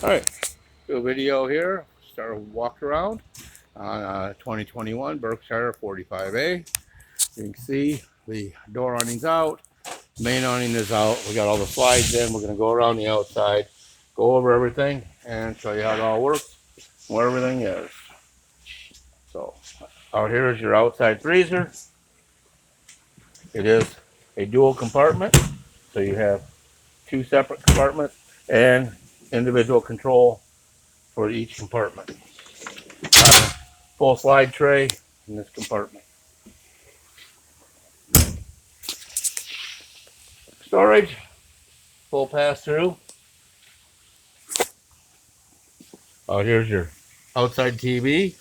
Alright, do a video here, start a walk around on 2021 Berkshire 45A. You can see the door awning's out, main awning is out, we got all the slides in, we're going to go around the outside, go over everything and show you how it all works, where everything is. So out here is your outside freezer. It is a dual compartment, so you have two separate compartments and individual control for each compartment. Full slide tray in this compartment. Storage, full pass through. Oh, here's your outside TV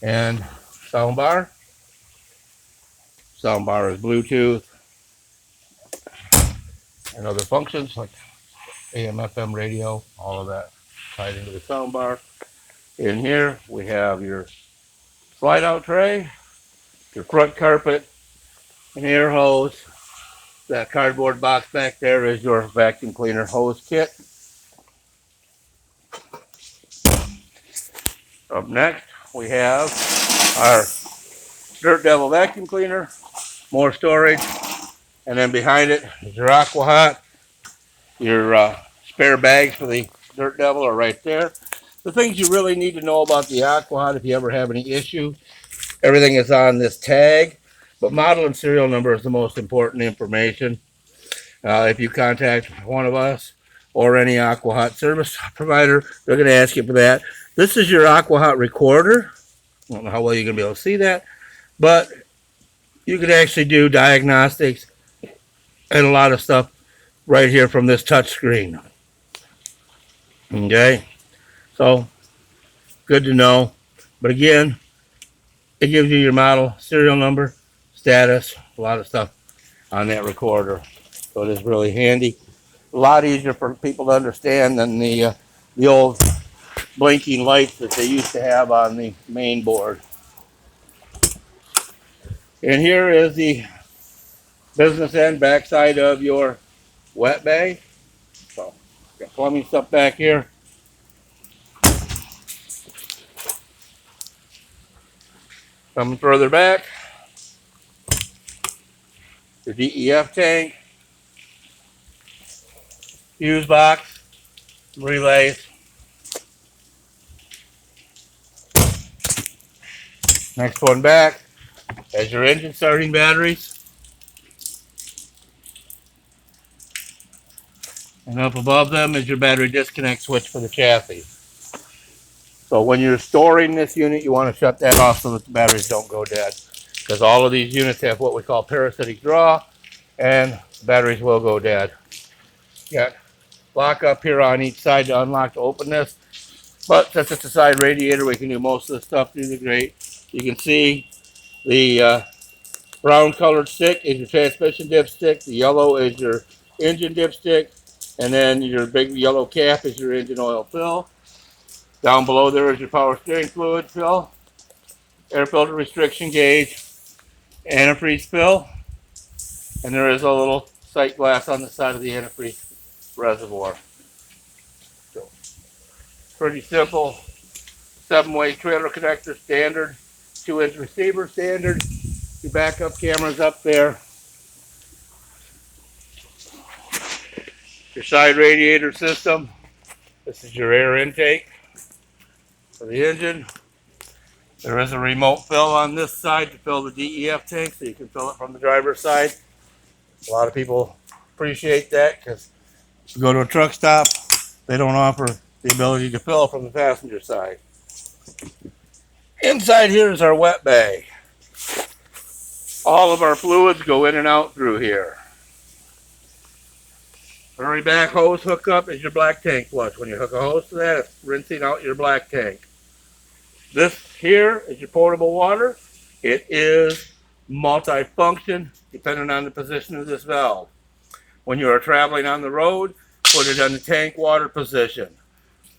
and sound bar. Sound bar is Bluetooth and other functions like AM, FM radio, all of that tied into the sound bar. In here we have your slide out tray, your front carpet, an air hose. That cardboard box back there is your vacuum cleaner hose kit. Up next we have our Dirt Devil vacuum cleaner, more storage, and then behind it is your Aqua Hot. Your spare bags for the Dirt Devil are right there. The things you really need to know about the Aqua Hot if you ever have any issue, everything is on this tag, but model and serial number is the most important information. If you contact one of us or any Aqua Hot service provider, they're going to ask you for that. This is your Aqua Hot recorder. I don't know how well you're going to be able to see that, but you can actually do diagnostics and a lot of stuff right here from this touch screen. Okay, so good to know. But again, it gives you your model, serial number, status, a lot of stuff on that recorder. So it is really handy. A lot easier for people to understand than the old blinking lights that they used to have on the main board. And here is the business end backside of your wet bag. So got plumbing stuff back here. Coming further back, the DEF tank, fuse box, relays. Next one back has your engine starting batteries. And up above them is your battery disconnect switch for the chassis. So when you're storing this unit, you want to shut that off so that the batteries don't go dead. Because all of these units have what we call parasitic draw, and batteries will go dead. Got lock up here on each side to unlock to open this. But since it's a side radiator, we can do most of the stuff through the grate. You can see the brown colored stick is your transmission dipstick. The yellow is your engine dipstick. And then your big yellow cap is your engine oil fill. Down below there is your power steering fluid fill, air filter restriction gauge, antifreeze fill. And there is a little sight glass on the side of the antifreeze reservoir. So, pretty simple. 7-way trailer connector standard, 2-inch receiver standard. Your backup cameras up there. Your side radiator system. This is your air intake for the engine. There is a remote fill on this side to fill the DEF tank, so you can fill it from the driver's side. A lot of people appreciate that because if you go to a truck stop, they don't offer the ability to fill from the passenger side. Inside here is our wet bag. All of our fluids go in and out through here. Very back hose hookup is your black tank flush. When you hook a hose to that, it's rinsing out your black tank. This here is your potable water. It is multi-function depending on the position of this valve. When you are traveling on the road, put it in the tank water position.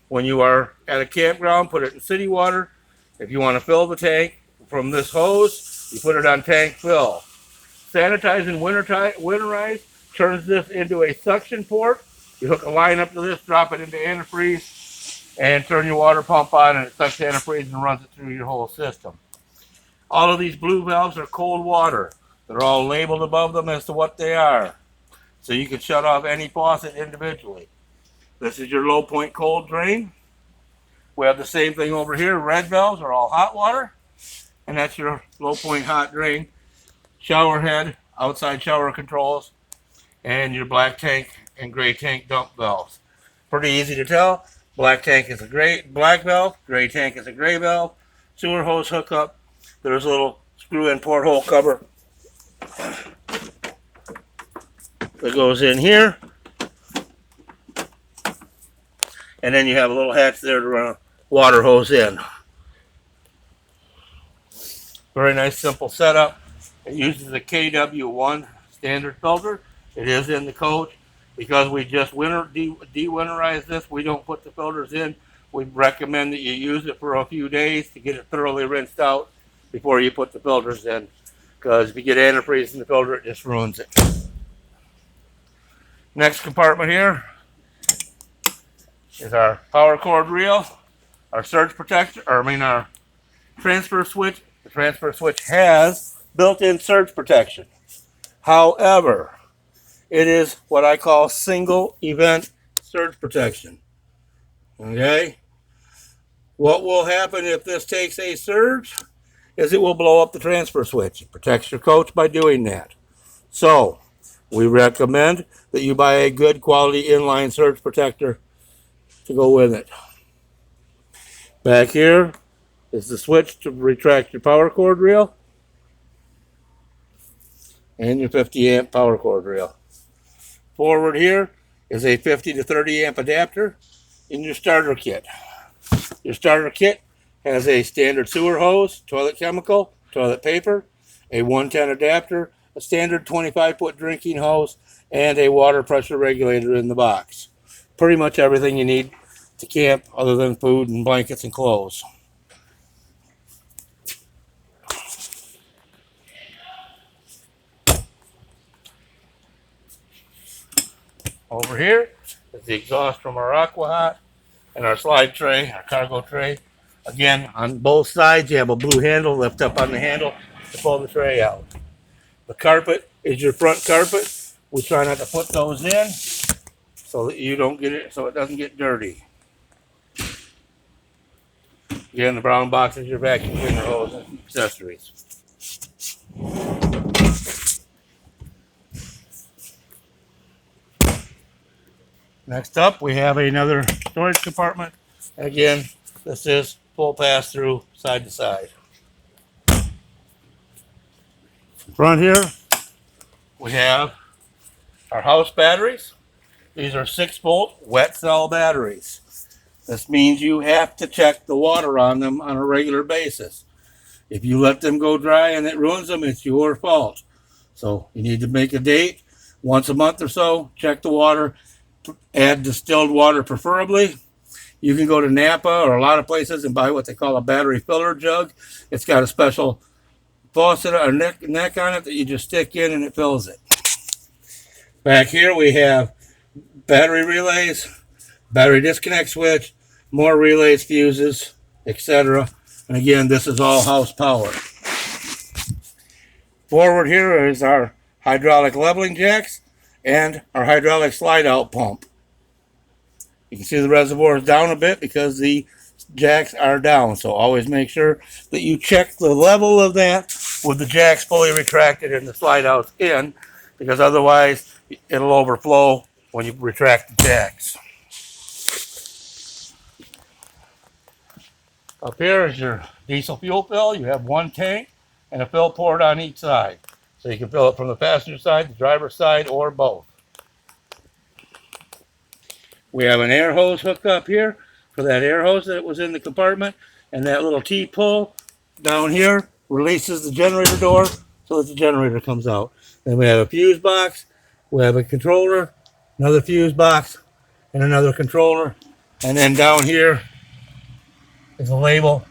When you are at a campground, put it in city water. If you want to fill the tank from this hose, you put it on tank fill. Sanitize and winterize turns this into a suction port You hook a line up to this, drop it into antifreeze, and turn your water pump on, and it sucks antifreeze and runs it through your whole system. All of these blue valves are cold water. They're all labeled above them as to what they are. So you can shut off any faucet individually. This is your low point cold drain. We have the same thing over here. Red valves are all hot water. And that's your low point hot drain. Shower head, outside shower controls, and your black tank and gray tank dump valves. Pretty easy to tell. Black tank is a black valve. Gray tank is a gray valve. Sewer hose hookup. There's a little screw-in porthole cover that goes in here. And then you have a little hatch there to run a water hose in. Very nice, simple setup. It uses a KW1 standard filter. It is in the coach. Because we just de-winterize this, we don't put the filters in. We recommend that you use it for a few days to get it thoroughly rinsed out before you put the filters in. Because if you get antifreeze in the filter, it just ruins it. Next compartment here is our power cord reel, our surge protector, our transfer switch. The transfer switch has built-in surge protection. However, it is what I call single event surge protection. Okay? What will happen if this takes a surge is it will blow up the transfer switch. It protects your coach by doing that. So, we recommend that you buy a good quality inline surge protector to go with it. Back here is the switch to retract your power cord reel and your 50 amp power cord reel. Forward here is a 50 to 30 amp adapter in your starter kit. Your starter kit has a standard sewer hose, toilet chemical, toilet paper, a 110 adapter, a standard 25-foot drinking hose, and a water pressure regulator in the box. Pretty much everything you need to camp other than food and blankets and clothes. Over here is the exhaust from our Aqua Hot and our slide tray, our cargo tray. Again, on both sides you have a blue handle. Lift up on the handle to pull the tray out. The carpet is your front carpet. We try not to put those in so that you don't get it, so it doesn't get dirty. Again, the brown box is your vacuum cleaner hose and accessories. Next up, we have another storage compartment. Again, this is full pass-through side to side. Front here, we have our house batteries. These are 6-volt wet cell batteries. This means you have to check the water on them on a regular basis. If you let them go dry and it ruins them, it's your fault. So you need to make a date once a month or so, check the water, add distilled water preferably. You can go to Napa or a lot of places and buy what they call a battery filler jug. It's got a special faucet or neck on it that you just stick in and it fills it. Back here we have battery relays, battery disconnect switch, more relays, fuses, etc. And again, this is all house power. Forward here is our hydraulic leveling jacks and our hydraulic slide out pump. You can see the reservoir is down a bit because the jacks are down. So always make sure that you check the level of that with the jacks fully retracted and the slide outs in, because otherwise it'll overflow when you retract the jacks. Up here is your diesel fuel fill. You have one tank and a fill port on each side. So you can fill it from the passenger side, the driver's side, or both. We have an air hose hooked up here for that air hose that was in the compartment, and that little T-pull down here releases the generator door so that the generator comes out. Then we have a fuse box, we have a controller, another fuse box, and another controller. And then down here is a label,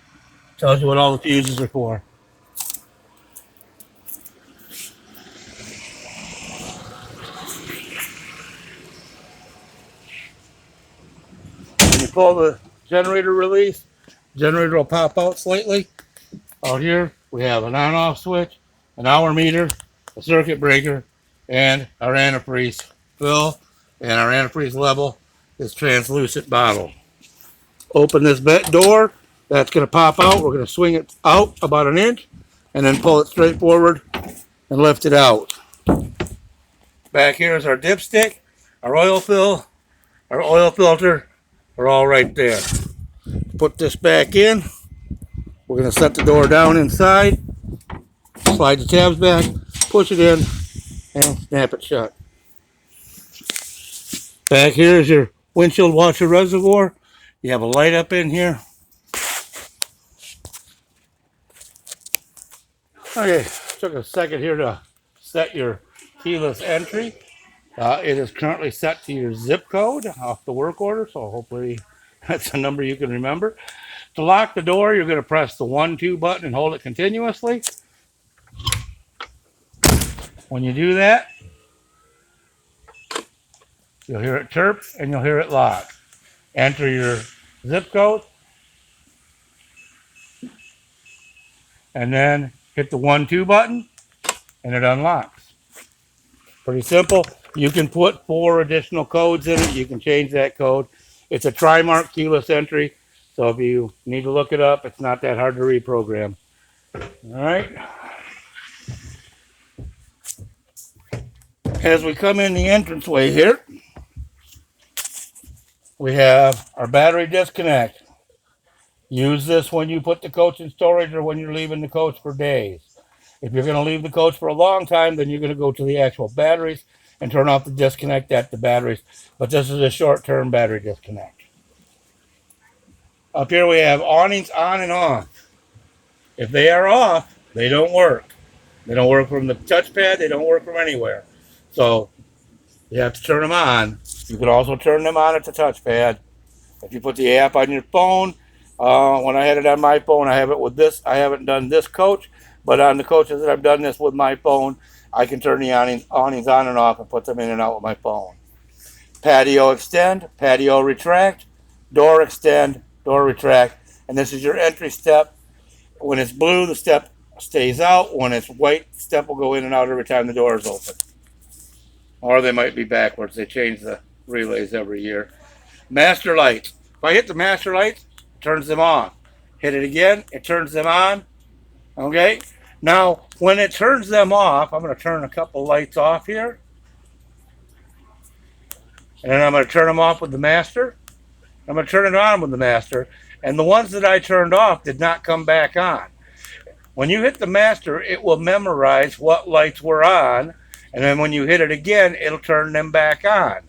tells you what all the fuses are for. pull the generator release, generator will pop out slightly. Out here, we have an on-off switch, an hour meter, a circuit breaker, and our antifreeze fill, and our antifreeze level is translucent bottle. Open this door, that's going to pop out. We're going to swing it out about an inch, and then pull it straight forward and lift it out. Back here is our dipstick, our oil fill, our oil filter are all right there. Put this back in. We're going to set the door down inside, slide the tabs back, push it in, and snap it shut. Back here is your windshield washer reservoir. You have a light up in here. Okay, took a second here to set your keyless entry. It is currently set to your zip code off the work order, so hopefully that's a number you can remember. To lock the door, you're going to press the 1-2 button and hold it continuously. When you do that, you'll hear it chirp and you'll hear it lock. Enter your zip code and then hit the 1-2 button and it unlocks. Pretty simple. You can put 4 additional codes in it. You can change that code. It's a Trimark keyless entry, so if you need to look it up, it's not that hard to reprogram. All right. As we come in the entranceway here, we have our battery disconnect. Use this when you put the coach in storage or when you're leaving the coach for days. If you're going to leave the coach for a long time, then you're going to go to the actual batteries and turn off the disconnect at the batteries. But this is a short-term battery disconnect. Up here we have awnings on and off. If they are off, they don't work. They don't work from the touchpad. They don't work from anywhere. So you have to turn them on. You can also turn them on at the touchpad. If you put the app on your phone, when I had it on my phone, I have it with this. I haven't done this coach, but on the coaches that I've done this with my phone, I can turn the awnings on and off and put them in and out with my phone. Patio extend, patio retract, door extend, door retract, and this is your entry step. When it's blue, the step stays out. When it's white, the step will go in and out every time the door is open. Or they might be backwards. They change the relays every year. Master lights. If I hit the master lights, it turns them off. Hit it again, it turns them on. Okay? Now, when it turns them off, I'm going to turn a couple lights off here. And then I'm going to turn them off with the master. I'm going to turn it on with the master. And the ones that I turned off did not come back on. When you hit the master, it will memorize what lights were on. And then when you hit it again, it'll turn them back on.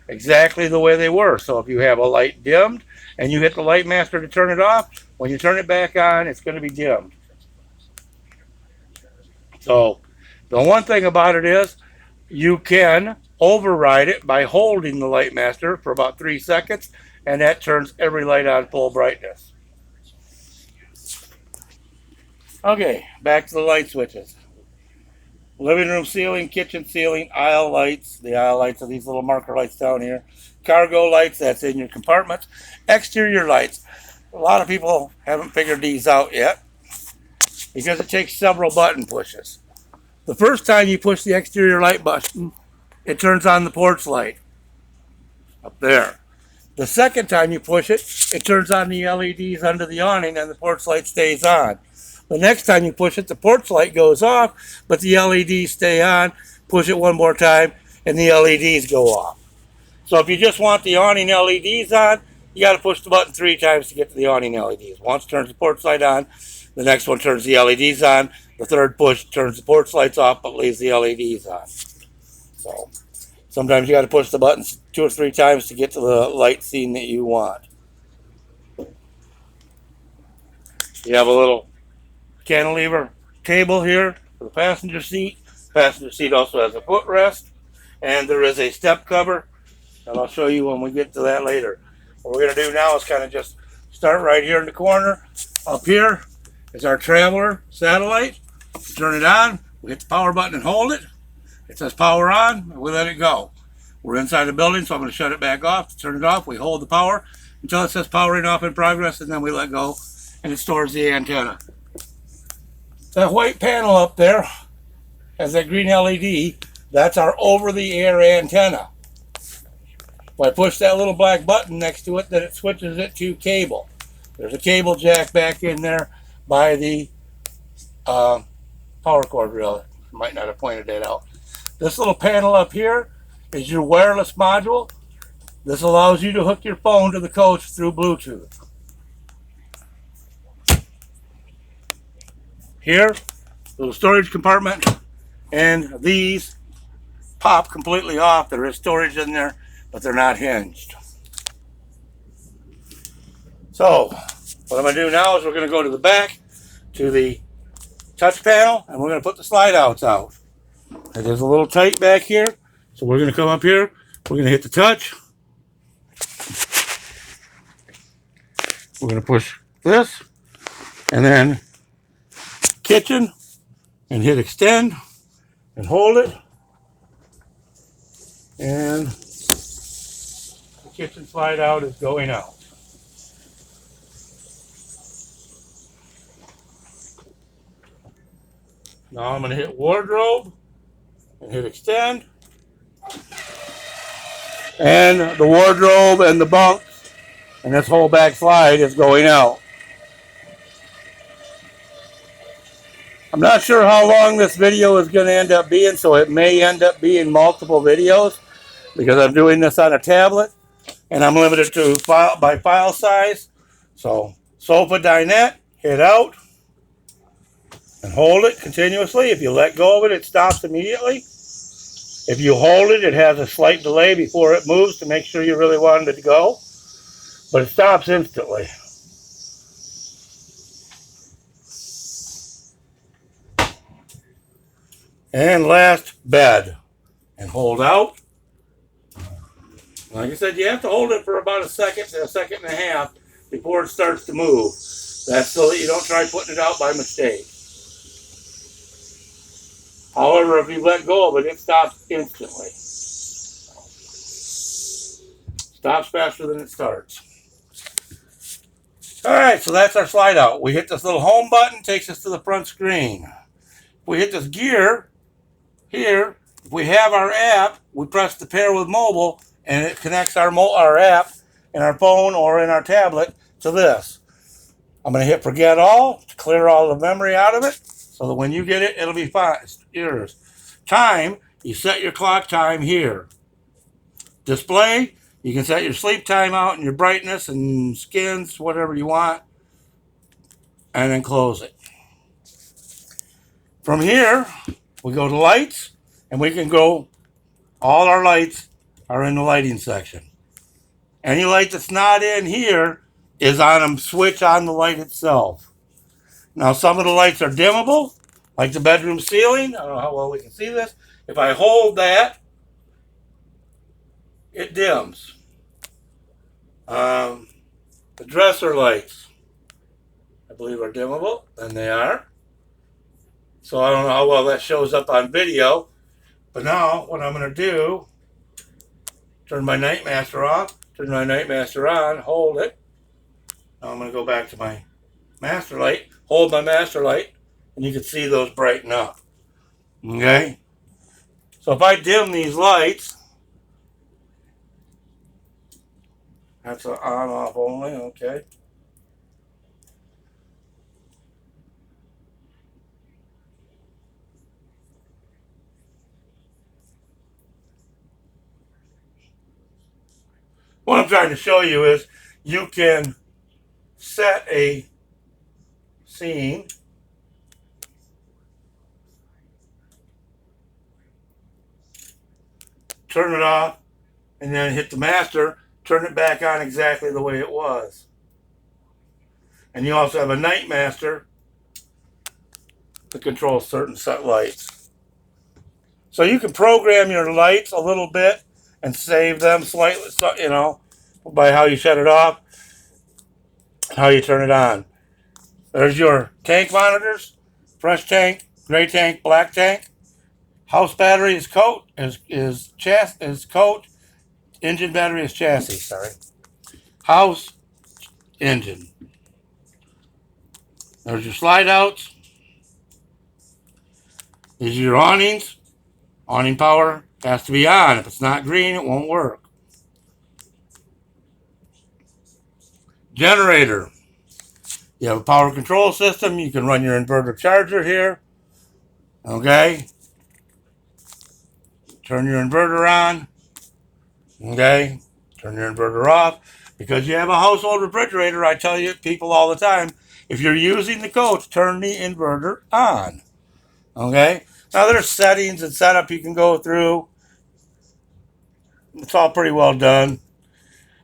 Exactly the way they were. So if you have a light dimmed and you hit the light master to turn it off, when you turn it back on, it's going to be dimmed. So the one thing about it is you can override it by holding the light master for about 3 seconds, and that turns every light on full brightness. Okay, back to the light switches. Living room ceiling, kitchen ceiling, aisle lights. The aisle lights are these little marker lights down here. Cargo lights, that's in your compartments. Exterior lights. A lot of people haven't figured these out yet because it takes several button pushes. The first time you push the exterior light button, it turns on the porch light up there. The second time you push it, it turns on the LEDs under the awning and the porch light stays on. The next time you push it, the porch light goes off, but the LEDs stay on. Push it one more time, and the LEDs go off. So if you just want the awning LEDs on, you got to push the button 3 times to get to the awning LEDs. Once turns the porch light on, the next one turns the LEDs on. The third push turns the porch lights off, but leaves the LEDs on. So sometimes you got to push the buttons 2 or 3 times to get to the light scene that you want. You have a little cantilever table here for the passenger seat. Passenger seat also has a footrest, and there is a step cover, and I'll show you when we get to that later. What we're going to do now is kind of just start right here in the corner. Up here is our Traveler satellite. We turn it on, we hit the power button and hold it. It says power on, and we let it go. We're inside the building, so I'm going to shut it back off. To turn it off, we hold the power. until it says powering off in progress, and then we let go, and it stores the antenna. That white panel up there has that green LED. That's our over-the-air antenna. If I push that little black button next to it, then it switches it to cable. There's a cable jack back in there by the power cord reel. Might not have pointed that out. This little panel up here is your wireless module. This allows you to hook your phone to the coach through Bluetooth. Here, little storage compartment, and these pop completely off. There is storage in there, but they're not hinged. So, what I'm going to do now is we're going to go to the back, to the touch panel, and we're going to put the slide outs out. It is a little tight back here, so we're going to come up here, we're going to hit the touch. We're going to push this, and then kitchen, and hit extend, and hold it, and the kitchen slide out is going out. Now I'm going to hit wardrobe, and hit extend, and the wardrobe and the bunks and this whole back slide is going out. I'm not sure how long this video is going to end up being, so it may end up being multiple videos because I'm doing this on a tablet and I'm limited to file size. So sofa dinette, hit out and hold it continuously. If you let go of it, it stops immediately. If you hold it, it has a slight delay before it moves to make sure you really wanted it to go, but it stops instantly. And last, bed, and hold out. Like I said, you have to hold it for about a second to a second and a half before it starts to move. That's so that you don't try putting it out by mistake. However, if you let go of it, it stops instantly. Stops faster than it starts. All right, so that's our slide out. We hit this little home button, takes us to the front screen. We hit this gear here. If we have our app, we press the pair with mobile, and it connects our app in our phone or in our tablet to this. I'm going to hit forget all to clear all the memory out of it, so that when you get it, it'll be fine. It's yours. Time, you set your clock time here. Display, you can set your sleep time out and your brightness and skins, whatever you want, and then close it. From here, we go to lights, and we can go, all our lights are in the lighting section. Any light that's not in here is on a switch on the light itself. Now, some of the lights are dimmable, like the bedroom ceiling. I don't know how well we can see this. If I hold that, it dims. The dresser lights, I believe, are dimmable, and they are. So I don't know how well that shows up on video. But now, what I'm going to do, turn my night master off, turn my night master on, hold it. Now I'm going to go back to my master light, hold my master light, and you can see those brighten up. Okay? So if I dim these lights, that's an on-off only, okay? What I'm trying to show you is you can set a scene, turn it off, and then hit the master, turn it back on exactly the way it was. And you also have a night master to control certain set lights. So you can program your lights a little bit and save them slightly, you know, by how you shut it off, how you turn it on. There's your tank monitors: fresh tank, gray tank, black tank. House battery is coat, is coat. Engine battery is chassis. Sorry. House engine. There's your slide outs. These are your awnings. Awning power has to be on. If it's not green, it won't work. Generator. You have a power control system. You can run your inverter charger here. Okay. Turn your inverter on. Okay. Turn your inverter off. Because you have a household refrigerator, I tell you people all the time, if you're using the coach, turn the inverter on. Okay. Now there's settings and setup you can go through. It's all pretty well done.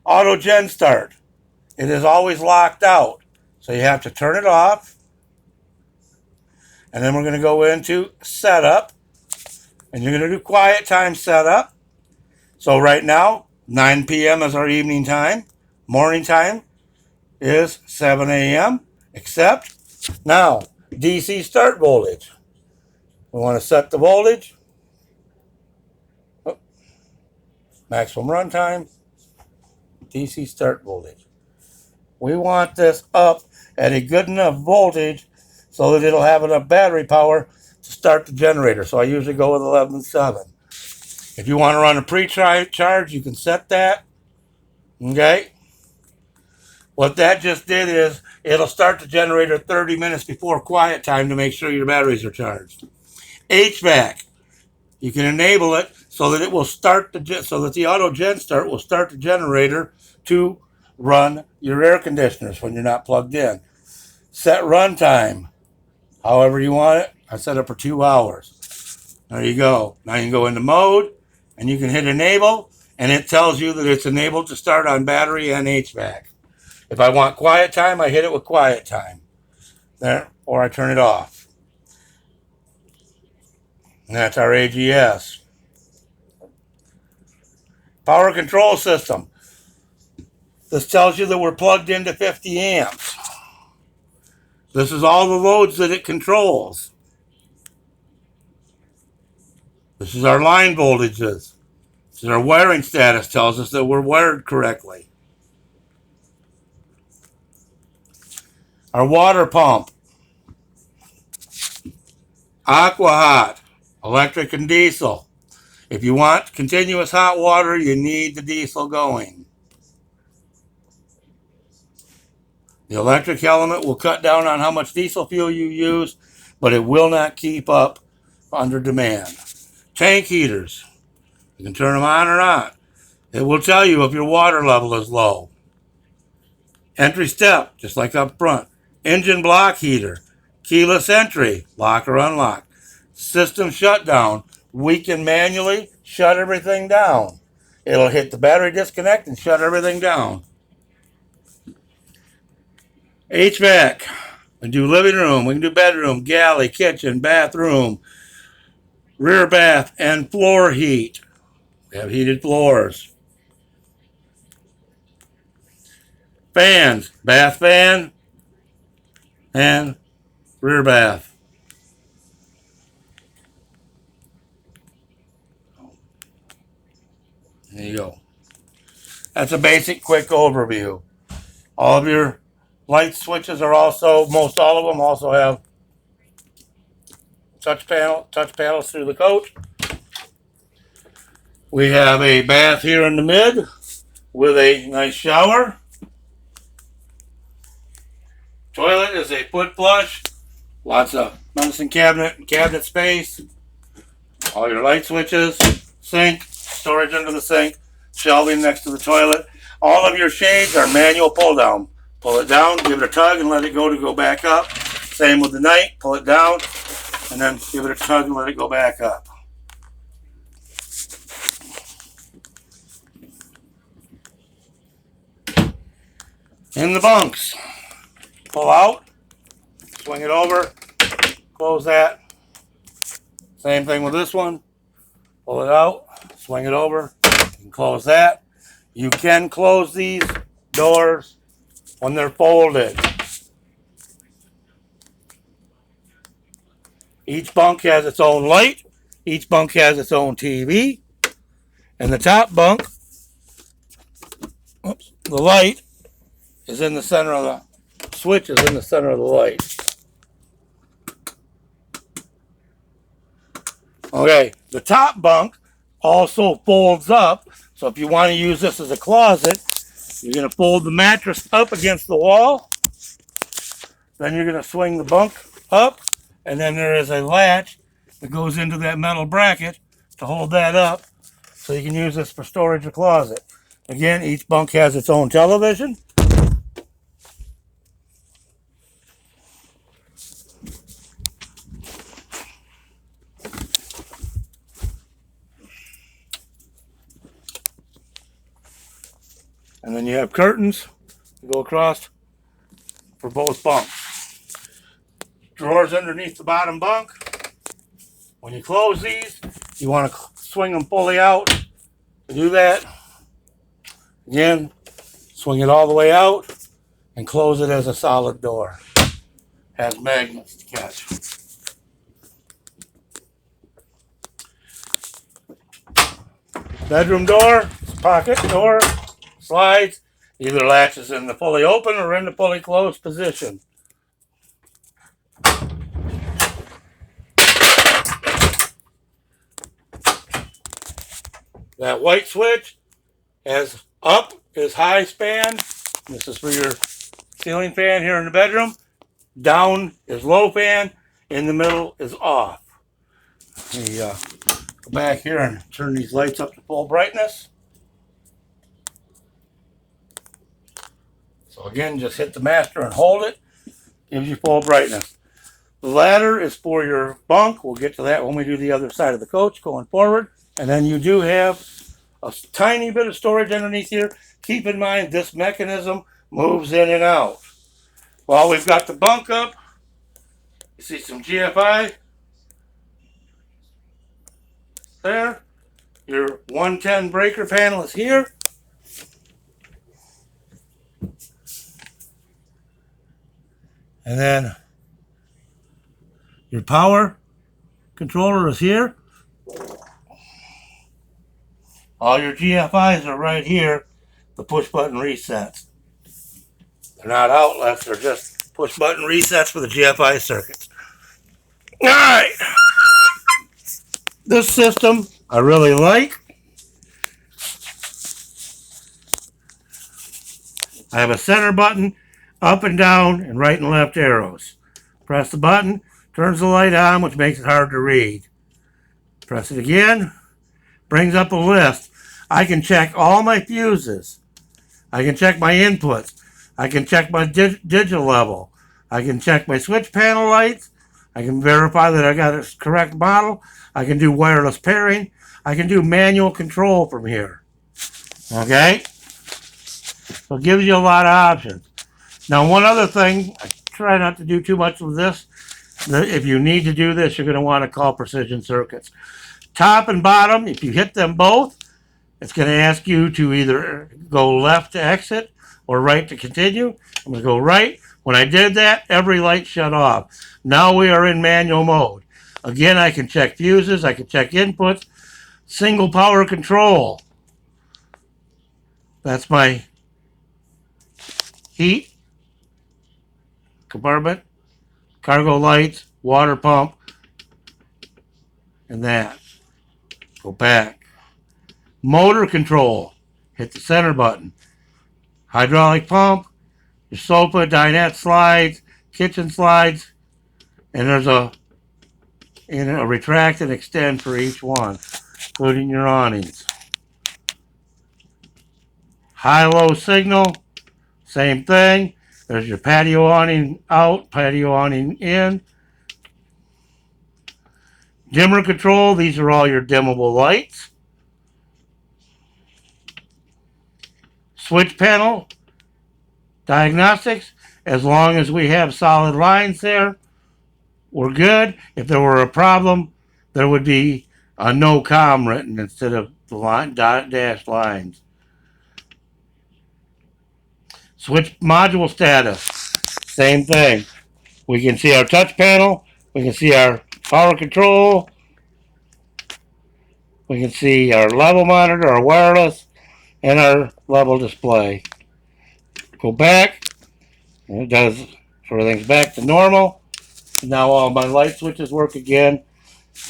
Auto gen start. It is always locked out. So you have to turn it off. And then we're going to go into setup. And you're going to do quiet time setup. So right now, 9 p.m. is our evening time. Morning time is 7 a.m. Except now, DC start voltage. We want to set the voltage. Oh, maximum runtime. DC start voltage. We want this up at a good enough voltage so that it'll have enough battery power to start the generator. So I usually go with 11.7. If you want to run a pre-charge, you can set that. Okay. What that just did is it'll start the generator 30 minutes before quiet time to make sure your batteries are charged. HVAC. You can enable it so that it will start the auto gen start will start the generator to run your air conditioners when you're not plugged in. Set runtime, however you want it. I set it for 2 hours. There you go. Now you can go into mode and you can hit enable and it tells you that it's enabled to start on battery and HVAC. If I want quiet time, I hit it with quiet time. There, or I turn it off. And that's our AGS. Power control system. This tells you that we're plugged into 50 amps. This is all the loads that it controls. This is our line voltages. This is our wiring status. Tells us that we're wired correctly. Our water pump. Aqua hot. Electric and diesel. If you want continuous hot water, you need the diesel going. The electric element will cut down on how much diesel fuel you use, but it will not keep up under demand. Tank heaters. You can turn them on or not. It will tell you if your water level is low. Entry step, just like up front. Engine block heater. Keyless entry, lock or unlock. System shutdown. We can manually shut everything down. It'll hit the battery disconnect and shut everything down. HVAC. We can do living room. We can do bedroom, galley, kitchen, bathroom, rear bath, and floor heat. We have heated floors. Fans. Bath fan and rear bath. There you go. That's a basic quick overview. All of your light switches are also, most all of them also have touch panels through the coach. We have a bath here in the mid with a nice shower. Toilet is a foot flush. Lots of medicine cabinet and cabinet space. All your light switches. Sink. Storage under the sink. Shelving next to the toilet. All of your shades are manual pull down. Pull it down, give it a tug, and let it go back up. Same with the night. Pull it down, and then give it a tug and let it go back up. In the bunks. Pull out. Swing it over. Close that. Same thing with this one. Pull it out. Swing it over. And close that. You can close these doors when they're folded. Each bunk has its own light. Each bunk has its own TV. And the top bunk, the light is in the center of the switch, is in the center of the light. Okay, the top bunk also folds up. So if you want to use this as a closet, you're going to fold the mattress up against the wall. Then you're going to swing the bunk up, and then there is a latch that goes into that metal bracket to hold that up, so you can use this for storage or closet. Again, each bunk has its own television. And then you have curtains that go across for both bunks. Drawers underneath the bottom bunk. When you close these, you want to swing them fully out. To do that, again, swing it all the way out and close it as a solid door. Has magnets to catch. Bedroom door, pocket door, slides, either latches in the fully open or in the fully closed position. That white switch has up is high span. This is for your ceiling fan here in the bedroom. Down is low fan. In the middle is off. Let me go back here and turn these lights up to full brightness. So again, just hit the master and hold it. Gives you full brightness. The ladder is for your bunk. We'll get to that when we do the other side of the coach going forward. And then you do have a tiny bit of storage underneath here. Keep in mind this mechanism moves in and out. While we've got the bunk up, you see some GFI there. Your 110 breaker panel is here. And then your power controller is here. All your GFIs are right here, the push button resets. They're not outlets, they're just push button resets for the GFI circuits. Alright, this system I really like. I have a center button, up and down, and right and left arrows. Press the button, turns the light on, which makes it hard to read. Press it again, brings up a list. I can check all my fuses. I can check my inputs. I can check my digital level. I can check my switch panel lights. I can verify that I got a correct model. I can do wireless pairing. I can do manual control from here. Okay? So it gives you a lot of options. Now, one other thing, I try not to do too much with this. If you need to do this, you're going to want to call Precision Circuits. Top and bottom, if you hit them both, it's going to ask you to either go left to exit or right to continue. I'm going to go right. When I did that, every light shut off. Now we are in manual mode. Again, I can check fuses. I can check inputs. Single power control. That's my heat compartment, cargo lights, water pump, and that. Go back. Motor control, hit the center button. Hydraulic pump, your sofa, dinette slides, kitchen slides, and there's a retract and extend for each one, including your awnings. High-low signal, same thing. There's your patio awning out, patio awning in. Dimmer control, these are all your dimmable lights. Switch panel, diagnostics, as long as we have solid lines there, we're good. If there were a problem, there would be a no com written instead of the line, dash lines. Switch module status, same thing. We can see our touch panel, we can see our power control, we can see our level monitor, our wireless, and our level display. Go back, and it does, everything's back to normal. Now all my light switches work again.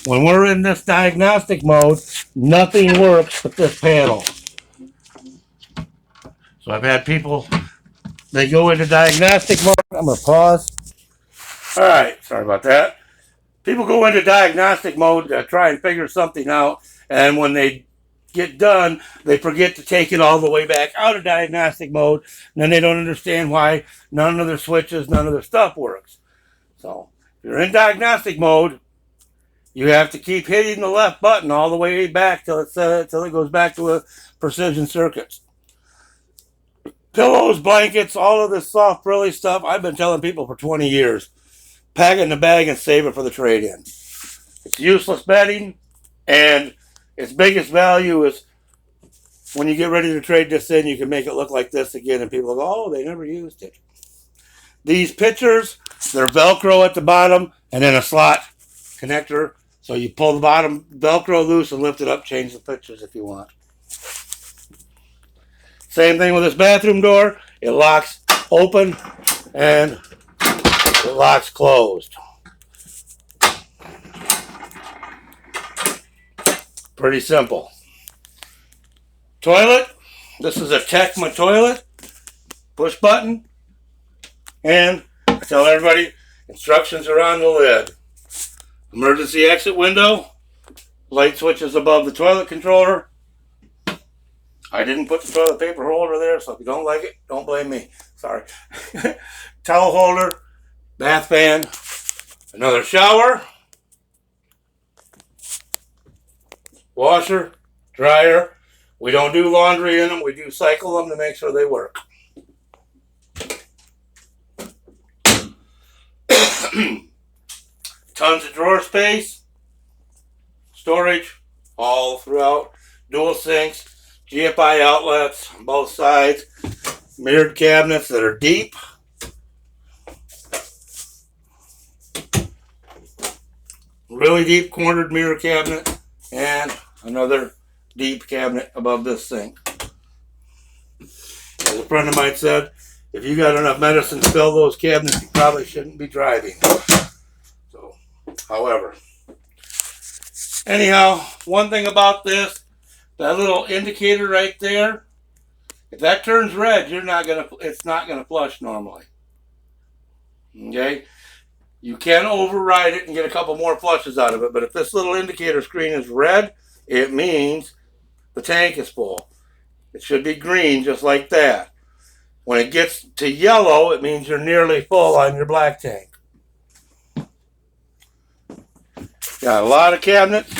When we're in this diagnostic mode, nothing works but this panel. So I've had people, they go into diagnostic mode. I'm going to pause. All right, sorry about that. People go into diagnostic mode to try and figure something out, and when they get done, they forget to take it all the way back out of diagnostic mode, and then they don't understand why none of their switches, none of their stuff works. So if you're in diagnostic mode, you have to keep hitting the left button all the way back till it goes back to a precision circuit. Pillows, blankets, all of this soft frilly stuff, I've been telling people for 20 years. Pack it in a bag and save it for the trade-in. It's useless bedding, and its biggest value is when you get ready to trade this in, you can make it look like this again, and people go, oh, they never used it. These pictures, they're Velcro at the bottom, and then a slot connector. So you pull the bottom Velcro loose and lift it up, change the pictures if you want. Same thing with this bathroom door. It locks open and it locks closed. Pretty simple. Toilet. This is a Tecma toilet. Push button. And I tell everybody, instructions are on the lid. Emergency exit window. Light switches above the toilet controller. I didn't put the toilet paper holder there, so if you don't like it, don't blame me. Sorry. Towel holder, bath fan, another shower, washer, dryer. We don't do laundry in them. We do cycle them to make sure they work. Tons of drawer space, storage all throughout, dual sinks, GFI outlets on both sides, mirrored cabinets that are deep. Really deep cornered mirror cabinet, and another deep cabinet above this sink. As a friend of mine said, if you got enough medicine to fill those cabinets, you probably shouldn't be driving. So, however, anyhow, one thing about this, that little indicator right there, if that turns red, it's not gonna flush normally. Okay? You can override it and get a couple more flushes out of it, but if this little indicator screen is red, it means the tank is full. It should be green, just like that. When it gets to yellow, it means you're nearly full on your black tank. Got a lot of cabinets.